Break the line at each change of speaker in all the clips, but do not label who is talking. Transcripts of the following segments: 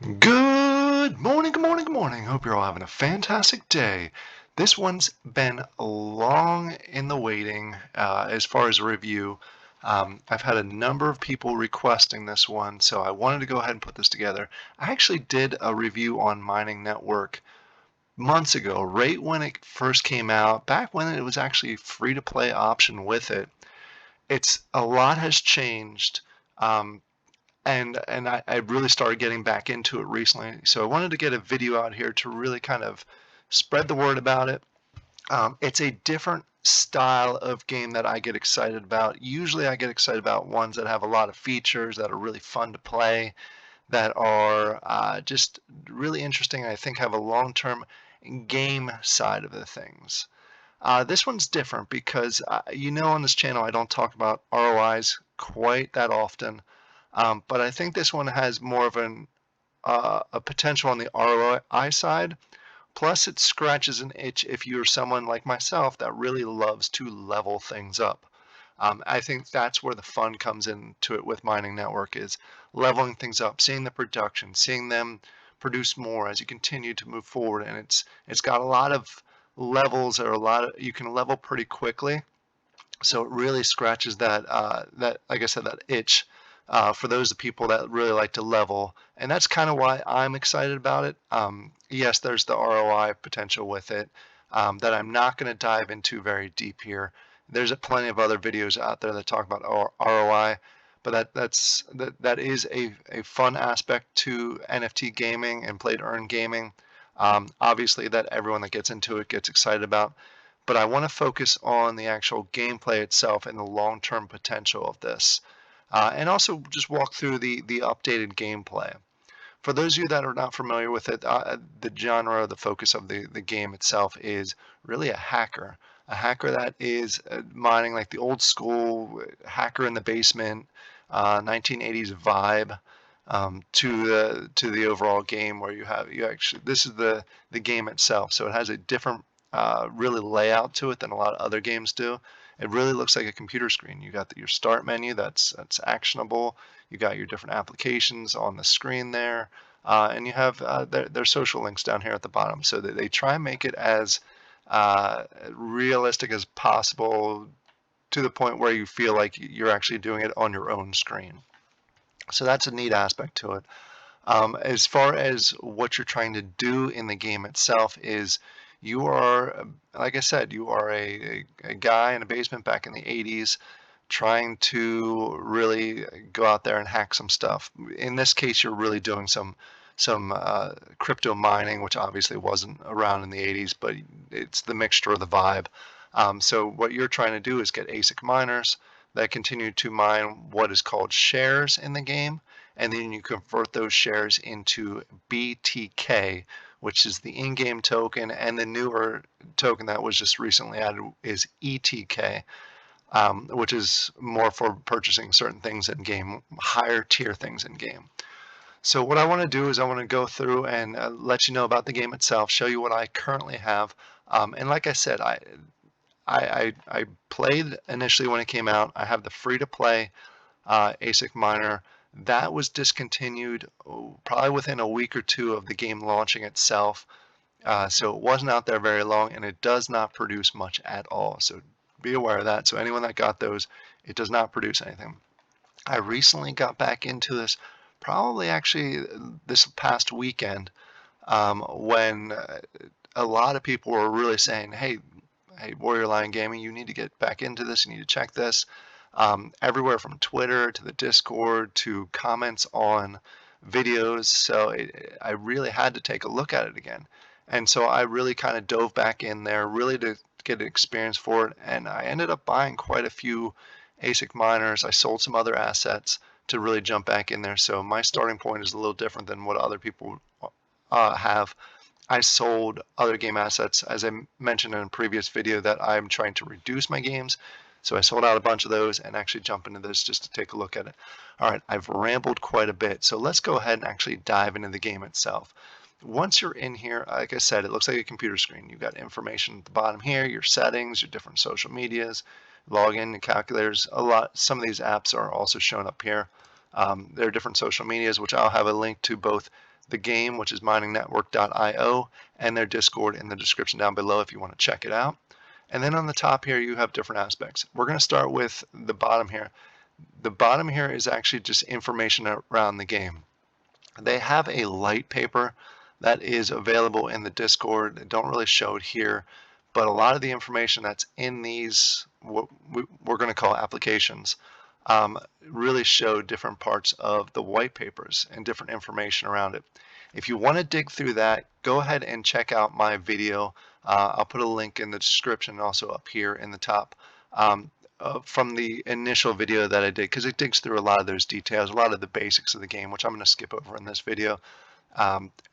Good morning, good morning, good morning. Hope you're all having a fantastic day. This one's been long in the waiting as far as a review. I've had a number of people requesting this one, so I wanted to go ahead and put this together. I actually did a review on Mining Network months ago, right when it first came out, back when it was actually a free-to-play option with it. A lot has changed. Um, and I really started getting back into it recently. So I wanted to get a video out here to really kind of spread the word about it. It's a different style of game that I get excited about. Usually I get excited about ones that have a lot of features that are really fun to play, that are just really interesting, and I think have a long-term game side of the things. This one's different because on this channel I don't talk about ROIs quite that often. But I think this one has more of a potential on the ROI side. Plus, it scratches an itch if you're someone like myself that really loves to level things up. I think that's where the fun comes into it with Mining Network is leveling things up, seeing the production, seeing them produce more as you continue to move forward. And it's got a lot of levels or you can level pretty quickly. So it really scratches that like I said, that itch for those people that really like to level, and that's kind of why I'm excited about it. Yes, there's the ROI potential with it that I'm not going to dive into very deep here. There's plenty of other videos out there that talk about ROI, but that is a fun aspect to NFT gaming and play to earn gaming. Obviously, that everyone that gets into it gets excited about, but I want to focus on the actual gameplay itself and the long-term potential of this, and also just walk through the updated gameplay. For those of you that are not familiar with it, the genre, the focus of the game itself is really a hacker that is mining like the old school hacker in the basement, 1980s vibe. To the overall game where you actually this is the game itself, so it has a different really layout to it than a lot of other games do. It really looks like a computer screen. You got your start menu that's actionable. You got your different applications on the screen there, and you have their social links down here at the bottom. So that they try and make it as realistic as possible to the point where you feel like you're actually doing it on your own screen. So that's a neat aspect to it. As far as what you're trying to do in the game itself is you are, like I said, you are a guy in a basement back in the 80s trying to really go out there and hack some stuff. In this case, you're really doing some crypto mining, which obviously wasn't around in the 80s, but it's the mixture of the vibe. So what you're trying to do is get ASIC miners that continue to mine what is called shares in the game, and then you convert those shares into BTK, which is the in-game token, and the newer token that was just recently added is ETK, which is more for purchasing certain things in game, higher tier things in game. So what I want to do is I want to go through and let you know about the game itself, show you what I currently have, and like I said, I played initially when it came out. I have the free-to-play ASIC miner. That was discontinued probably within a week or two of the game launching itself. So it wasn't out there very long, and it does not produce much at all. So be aware of that. So anyone that got those, it does not produce anything. I recently got back into this, probably actually this past weekend, when a lot of people were really saying, hey, Warrior Lion Gaming, you need to get back into this. You need to check this. Everywhere from Twitter to the Discord to comments on videos. So I really had to take a look at it again. And so I really kind of dove back in there, really to get an experience for it. And I ended up buying quite a few ASIC miners. I sold some other assets to really jump back in there. So my starting point is a little different than what other people have. I sold other game assets, as I mentioned in a previous video, that I'm trying to reduce my games. So I sold out a bunch of those and actually jump into this just to take a look at it. All right, I've rambled quite a bit. So let's go ahead and actually dive into the game itself. Once you're in here, like I said, it looks like a computer screen. You've got information at the bottom here, your settings, your different social medias, login, and calculators. Some of these apps are also shown up here. There are different social medias, which I'll have a link to both the game, which is miningnetwork.io, and their Discord in the description down below if you want to check it out. And then on the top here, you have different aspects. We're going to start with the bottom here. The bottom here is actually just information around the game. They have a light paper that is available in the Discord. I don't really show it here, but a lot of the information that's in these, what we're going to call applications, really show different parts of the white papers and different information around it. If you want to dig through that, go ahead and check out my video. I'll put a link in the description, also up here in the top, from the initial video that I did, because it digs through a lot of those details, a lot of the basics of the game, which I'm going to skip over in this video,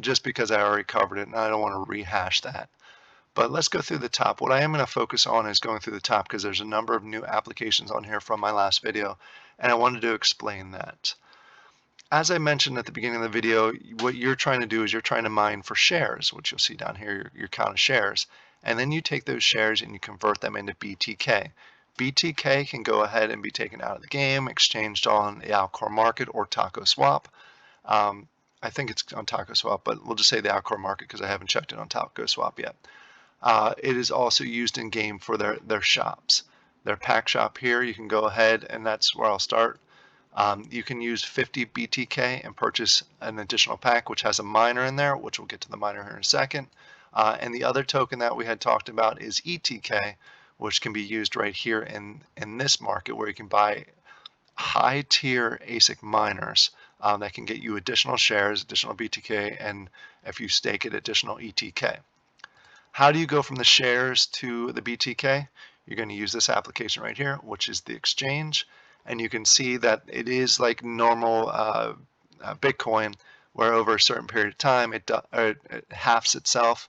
just because I already covered it and I don't want to rehash that. But let's go through the top. What I am going to focus on is going through the top, because there's a number of new applications on here from my last video, and I wanted to explain that. As I mentioned at the beginning of the video, what you're trying to do is you're trying to mine for shares, which you'll see down here, your count of shares. And then you take those shares and you convert them into BTK. BTK can go ahead and be taken out of the game, exchanged on the Alcor market or Taco Swap. I think it's on Taco Swap, but we'll just say the Alcor market because I haven't checked it on Taco Swap yet. It is also used in game for their shops. Their pack shop here, you can go ahead, and that's where I'll start. You can use 50 BTK and purchase an additional pack which has a miner in there, which we'll get to the miner here in a second. And the other token that we had talked about is ETK, which can be used right here in this market, where you can buy high tier ASIC miners that can get you additional shares, additional BTK, and if you stake it, additional ETK. How do you go from the shares to the BTK? You're going to use this application right here, which is the exchange. And you can see that it is like normal Bitcoin, where over a certain period of time it halves itself.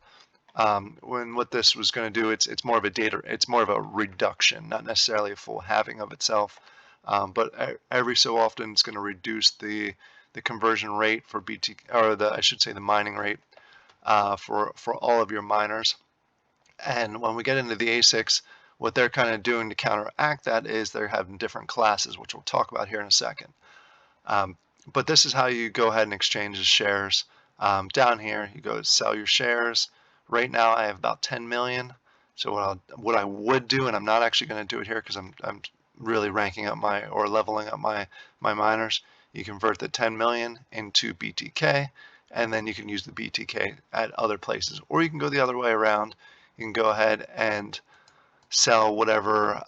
When what this was going to do, it's more of a reduction, not necessarily a full halving of itself. But every so often it's going to reduce the conversion rate for BTK, or I should say the mining rate for all of your miners. And when we get into the ASICs, what they're kind of doing to counteract that is they're having different classes, which we'll talk about here in a second. But this is how you go ahead and exchange the shares. Down here, you go sell your shares. Right now, I have about 10 million. So what I would do, and I'm not actually going to do it here because I'm really ranking up or leveling up my miners. You convert the 10 million into BTK, and then you can use the BTK at other places, or you can go the other way around. You can go ahead and sell whatever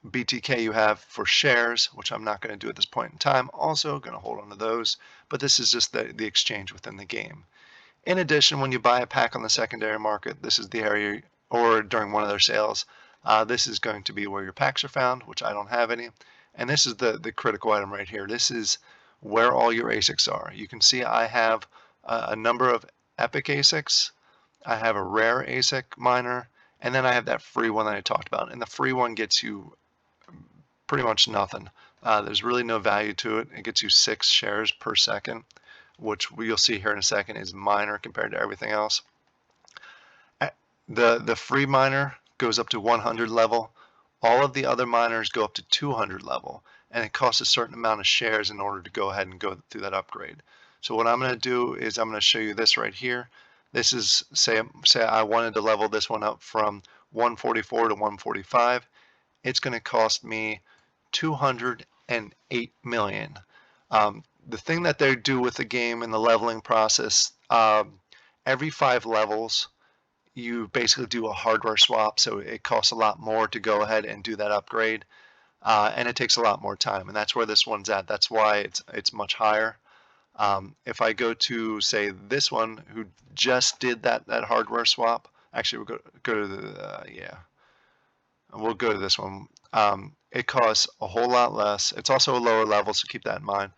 BTK you have for shares, which I'm not going to do at this point in time. Also going to hold on to those, but this is just the exchange within the game. In addition, when you buy a pack on the secondary market, this is the area, or during one of their sales, this is going to be where your packs are found, which I don't have any. And this is the critical item right here. This is where all your ASICs are. You can see I have a number of epic ASICs. I have a rare ASIC miner, and then I have that free one that I talked about. And the free one gets you pretty much nothing. There's really no value to it. It gets you 6 shares per second, which you'll see here in a second is minor compared to everything else. The free miner goes up to 100 level. All of the other miners go up to 200 level, and it costs a certain amount of shares in order to go ahead and go through that upgrade. So what I'm going to do is I'm going to show you this right here. This is, say I wanted to level this one up from 144 to 145. It's going to cost me 208 million. The thing that they do with the game and the leveling process, every 5 levels, you basically do a hardware swap, so it costs a lot more to go ahead and do that upgrade, and it takes a lot more time, and that's where this one's at. That's why it's much higher. If I go to, say, this one who just did that hardware swap, actually we'll go to the we'll go to this one. It costs a whole lot less. It's also a lower level, so keep that in mind.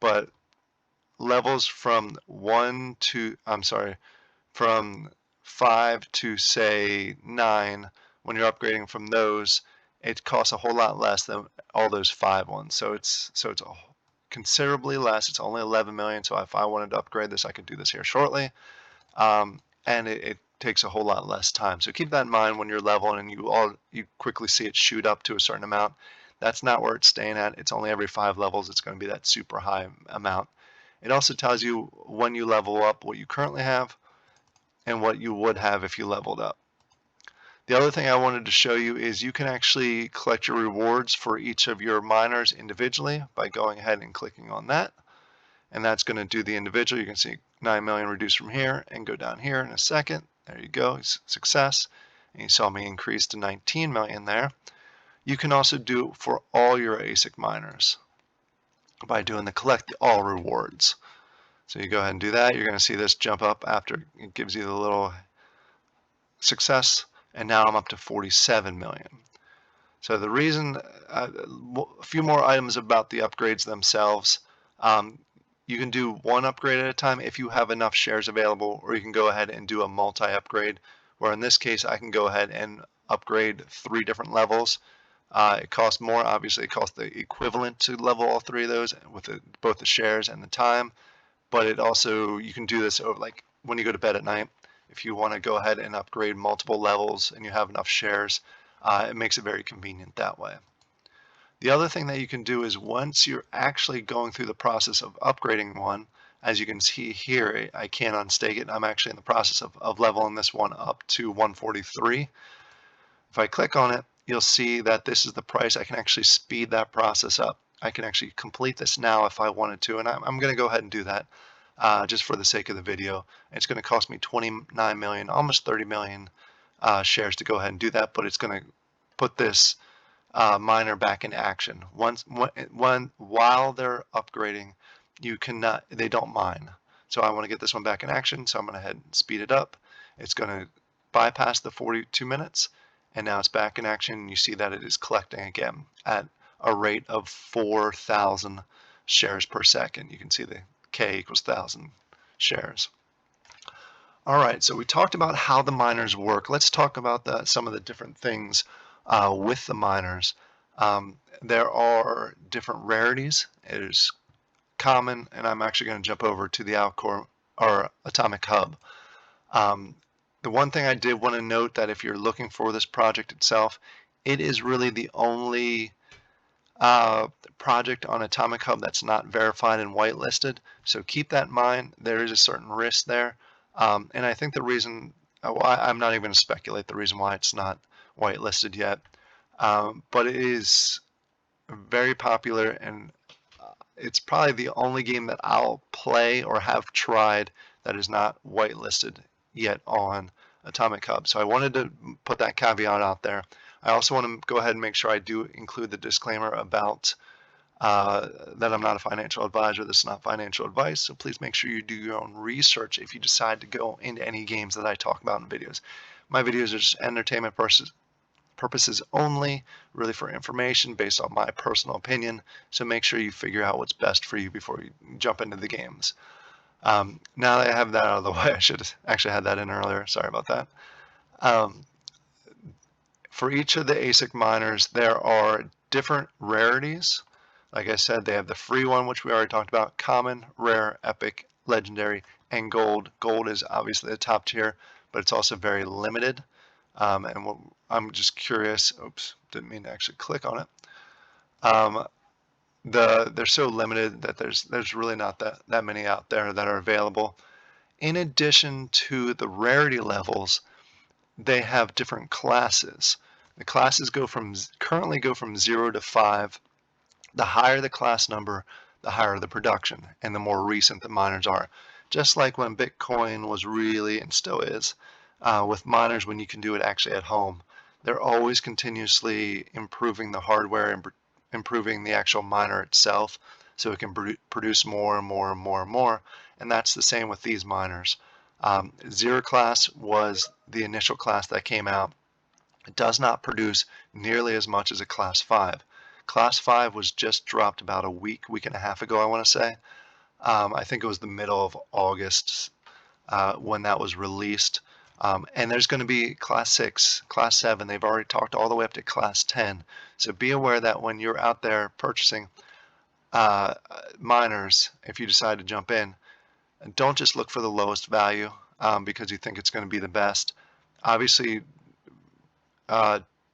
But levels from from 5 to say 9, when you're upgrading from those, it costs a whole lot less than all those 5 ones. So it's considerably less. It's only 11 million. So if I wanted to upgrade this, I could do this here shortly. And it takes a whole lot less time. So keep that in mind when you're leveling and you quickly see it shoot up to a certain amount. That's not where it's staying at. It's only every 5 levels it's going to be that super high amount. It also tells you when you level up what you currently have and what you would have if you leveled up. The other thing I wanted to show you is you can actually collect your rewards for each of your miners individually by going ahead and clicking on that. And that's going to do the individual. You can see 9 million reduced from here and go down here in a second. There you go, success. And you saw me increase to 19 million there. You can also do it for all your ASIC miners by doing the collect all rewards. So you go ahead and do that. You're going to see this jump up after it gives you the little success. And now I'm up to 47 million. So the reason, a few more items about the upgrades themselves. You can do one upgrade at a time if you have enough shares available, or you can go ahead and do a multi-upgrade, where in this case I can go ahead and upgrade 3 different levels. It costs more, obviously it costs the equivalent to level all 3 of those with both the shares and the time, but it also, you can do this over, like when you go to bed at night, if you want to go ahead and upgrade multiple levels and you have enough shares, it makes it very convenient that way. The other thing that you can do is once you're actually going through the process of upgrading one, as you can see here, I can't unstake it. I'm actually in the process of leveling this one up to 143. If I click on it, you'll see that this is the price. I can actually speed that process up. I can actually complete this now if I wanted to, and I'm going to go ahead and do that just for the sake of the video. It's going to cost me 29 million, almost 30 million shares to go ahead and do that, but it's going to put this miner back in action. While they're upgrading, they don't mine. So I want to get this one back in action, so I'm going to head and speed it up. It's going to bypass the 42 minutes, and now it's back in action. You see that it is collecting again at a rate of 4,000 shares per second. You can see the K equals 1,000 shares. All right, so we talked about how the miners work. Let's talk about some of the different things with the miners. There are different rarities. There's common, and I'm actually going to jump over to the Alcor or Atomic Hub. The one thing I did want to note that if you're looking for this project itself, it is really the only project on Atomic Hub that's not verified and whitelisted. So keep that in mind. There is a certain risk there. And I think the reason, I'm not even going to speculate the reason why it's not whitelisted yet, but it is very popular, and it's probably the only game that I'll play or have tried that is not whitelisted yet on Atomic Hub. So I wanted to put that caveat out there. I also want to go ahead and make sure I do include the disclaimer about that I'm not a financial advisor. This is not financial advice, so please make sure you do your own research if you decide to go into any games that I talk about in videos. My videos are just entertainment purposes only, really for information based on my personal opinion, so make sure you figure out what's best for you before you jump into the games. Now that I have that out of the way, I should have actually had that in earlier, sorry about that. For each of the ASIC miners, there are different rarities. Like I said, they have the free one, which we already talked about, common, rare, epic, legendary, and gold. Gold is obviously the top tier, but it's also very limited. And I'm just curious, oops, didn't mean to actually click on it. They're so limited that there's really not that many out there that are available. In addition to the rarity levels, they have different classes. The classes currently go from 0 to 5. The higher the class number, the higher the production, and the more recent the miners are. Just like when Bitcoin was really, and still is, with miners when you can do it actually at home. They're always continuously improving the hardware and improving the actual miner itself so it can produce more and more and more and more. And that's the same with these miners. Zero class was the initial class that came out. It does not produce nearly as much as a class 5. Class 5 was just dropped about a week and a half ago, I want to say. I think it was the middle of August when that was released. And there's going to be class 6, class 7. They've already talked all the way up to class 10. So be aware that when you're out there purchasing miners, if you decide to jump in, don't just look for the lowest value because you think it's going to be the best. Obviously,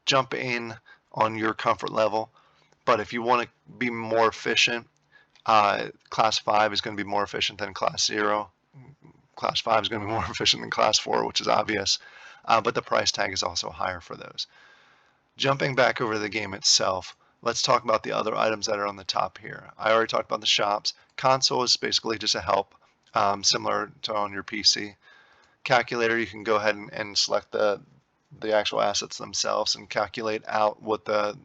jump in on your comfort level. But if you want to be more efficient, Class 5 is going to be more efficient than Class 0. Class 5 is going to be more efficient than Class 4, which is obvious, but the price tag is also higher for those. Jumping back over the game itself, let's talk about the other items that are on the top here. I already talked about the shops. Console is basically just a help, similar to on your PC. Calculator, you can go ahead and select the actual assets themselves and calculate out what the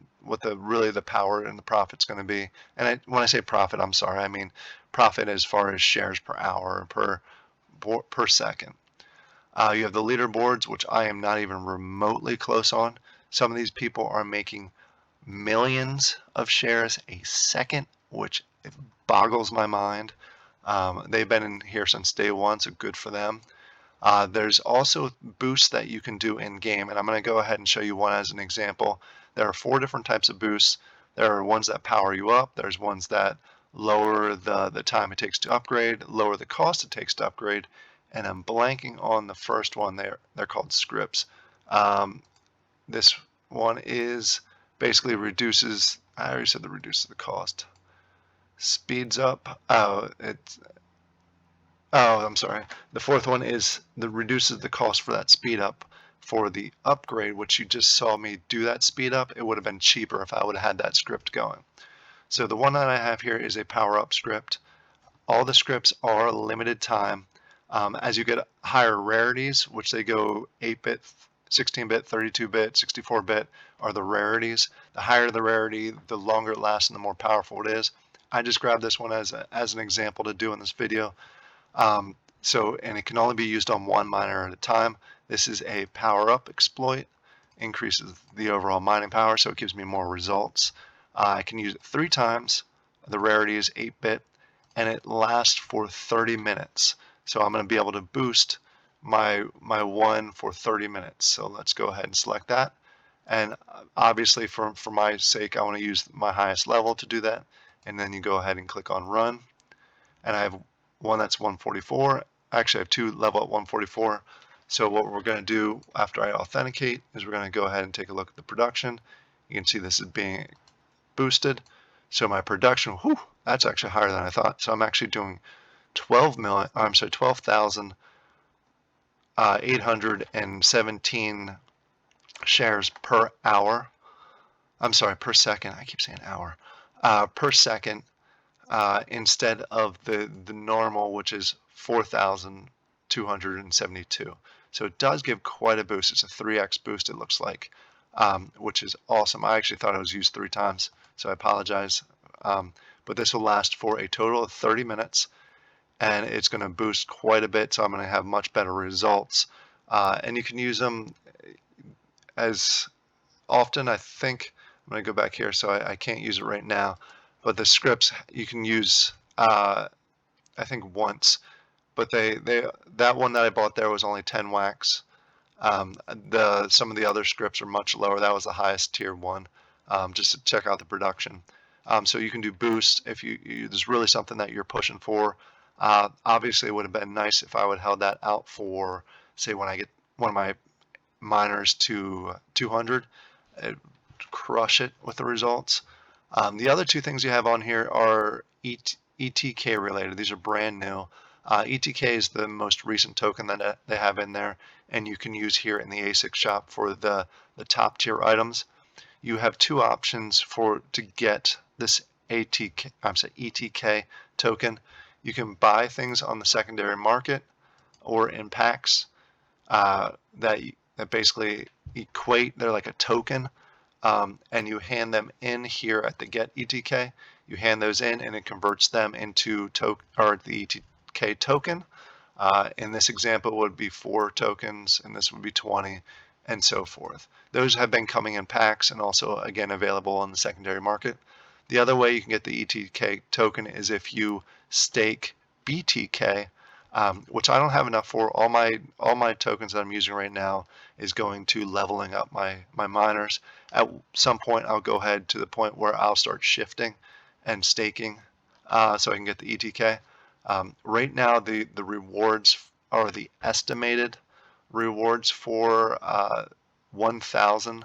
really the power and the profit's going to be. And when I say profit, I'm sorry, I mean profit as far as shares per hour per second. You have the leaderboards, which I am not even remotely close on. Some of these people are making millions of shares a second, which boggles my mind. They've been in here since day one, so good for them. There's also boosts that you can do in game, and I'm going to go ahead and show you one as an example. There are 4 different types of boosts. There are ones that power you up. There's ones that lower the time it takes to upgrade, lower the cost it takes to upgrade, and I'm blanking on the first one. They're called scripts. This one is basically reduces. I already said the reduces the cost. Speeds up. I'm sorry. The fourth one is the reduces the cost for that speed up. For the upgrade, which you just saw me do that speed up, it would have been cheaper if I would have had that script going. So the one that I have here is a power up script. All the scripts are limited time. As you get higher rarities, which they go 8-bit, 16-bit, 32-bit, 64-bit are the rarities. The higher the rarity, the longer it lasts and the more powerful it is. I just grabbed this one as an example to do in this video. And it can only be used on one miner at a time. This is a power up exploit, increases the overall mining power, so it gives me more results. I can use it 3 times. The rarity is 8-bit, and it lasts for 30 minutes. So I'm going to be able to boost my one for 30 minutes. So let's go ahead and select that. And obviously for my sake, I want to use my highest level to do that. And then you go ahead and click on run. And I have one that's 144. Actually, I have 2 level at 144. So what we're going to do after I authenticate is we're going to go ahead and take a look at the production. You can see this is being boosted. So my production, that's actually higher than I thought. So I'm actually doing 12,817 shares per hour. I'm sorry, per second. I keep saying hour. Per second, instead of the normal, which is 4,272. So it does give quite a boost. It's a 3x boost, it looks like, which is awesome. I actually thought it was used 3 times, so I apologize. But this will last for a total of 30 minutes, and it's going to boost quite a bit, so I'm going to have much better results. And you can use them as often. I think I'm going to go back here, so I can't use it right now. But the scripts you can use, I think once. But that one that I bought there was only 10 wax. Some of the other scripts are much lower. That was the highest tier one, just to check out the production. So you can do boosts if there's really something that you're pushing for. Obviously, it would have been nice if I would have held that out for, say, when I get one of my miners to 200, it'd crush it with the results. The other 2 things you have on here are ETK related. These are brand new. ETK is the most recent token that they have in there, and you can use here in the ASIC shop for the top tier items. You have 2 options to get this ETK token. You can buy things on the secondary market or in packs that basically equate. They're like a token. And you hand them in here at the get ETK. You hand those in, and it converts them into the ETK token. In this example, it would be 4 tokens, and this would be 20, and so forth. Those have been coming in packs and also, again, available on the secondary market. The other way you can get the ETK token is if you stake BTK, which I don't have enough for. All my tokens that I'm using right now is going to leveling up my miners. At some point, I'll go ahead to the point where I'll start shifting and staking so I can get the ETK. Right now, the rewards are the estimated rewards for 1,000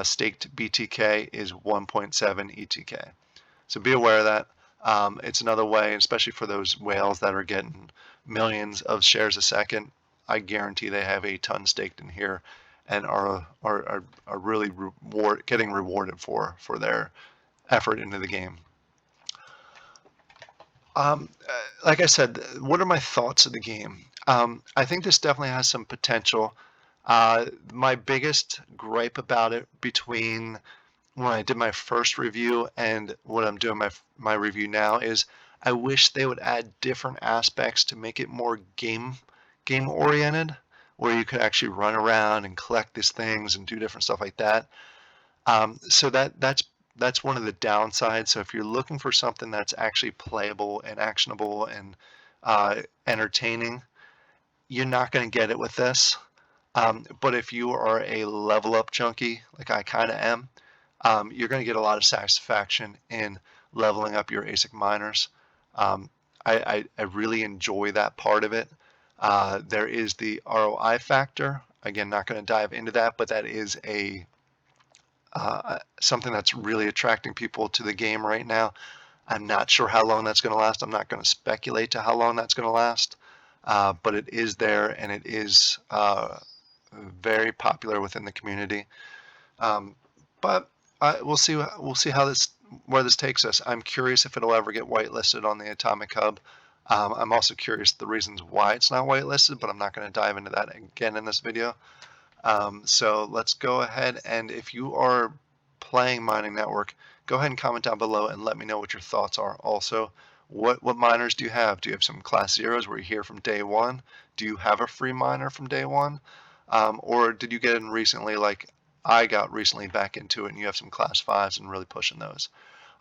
staked BTK is 1.7 ETK. So be aware of that. It's another way, especially for those whales that are getting millions of shares a second. I guarantee they have a ton staked in here and are really getting rewarded for their effort into the game. Like I said, what are my thoughts of the game? I think this definitely has some potential. My biggest gripe about it between when I did my first review and what I'm doing my review now is I wish they would add different aspects to make it more game oriented, where you could actually run around and collect these things and do different stuff like that. So that's one of the downsides. So if you're looking for something that's actually playable and actionable and entertaining, you're not going to get it with this. But if you are a level up junkie, like I kind of am, you're going to get a lot of satisfaction in leveling up your ASIC miners. Um, I really enjoy that part of it. There is the ROI factor. Again, not going to dive into that, but that is something that's really attracting people to the game right now. I'm not sure how long that's going to last. I'm not going to speculate to how long that's going to last, but it is there and it is very popular within the community. Um, but we'll see. We'll see how where this takes us. I'm curious if it'll ever get whitelisted on the Atomic Hub. I'm also curious the reasons why it's not whitelisted, but I'm not going to dive into that again in this video. So let's go ahead, and if you are playing Mining Network, go ahead and comment down below and let me know what your thoughts are. Also, what miners do you have? Do you have some class zeros where you're here from day one? Do you have a free miner from day one? Or did you get in recently like I got recently back into it and you have some class fives and really pushing those?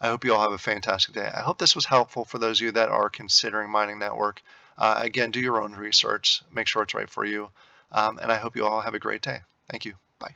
I hope you all have a fantastic day. I hope this was helpful for those of you that are considering Mining Network. Again, do your own research, make sure it's right for you. And I hope you all have a great day. Thank you. Bye.